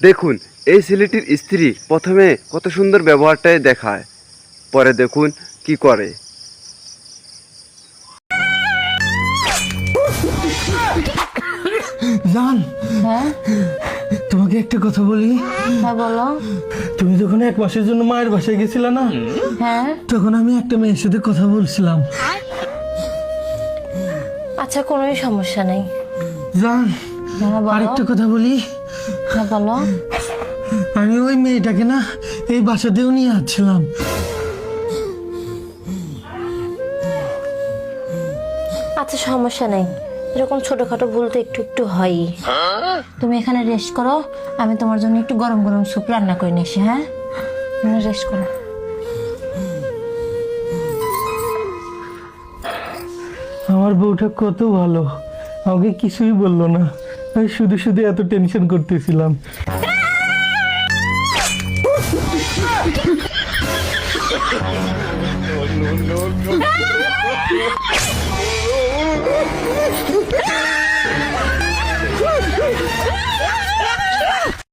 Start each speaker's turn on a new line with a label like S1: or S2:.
S1: দেখুন, এই ছেলেটির স্ত্রী প্রথমে কত সুন্দর ব্যবহারটাই দেখায়, পরে দেখুন কি করে।
S2: জান,
S3: হ্যাঁ
S2: তোমাকে একটা কথা বলি।
S3: হ্যাঁ বলো।
S2: তুমি যখন 1 মাসের জন্য মায়ের বাসায় গেছিলে না,
S3: হ্যাঁ
S2: তখন আমি একটা মেয়ের সাথে কথা বলছিলাম।
S3: আচ্ছা, কোনো সমস্যা নেই।
S2: জান,
S3: হ্যাঁ বলো।
S2: আরেকটা কথা বলি।
S3: হ্যাঁ বলো।
S2: আমি ওই মেয়েটাকে না এই বাসাতেও নিয়ে আসছিলাম।
S3: আচ্ছা, সমস্যা নেই, এরকম ছোটখাটো ভুল তো একটু একটু হয়ই। তুমি এখানে রেস্ট করো, আমি তোমার জন্য একটু গরম গরম স্যুপ রান্না করে নিয়ে আসি। হ্যাঁ, তুমি রেস্ট করো।
S2: আমার বউটা কত ভালো, আমাকে কিছুই বললো না। আমি শুধু শুধু এত টেনশন করতেছিলাম।
S4: no, no, no.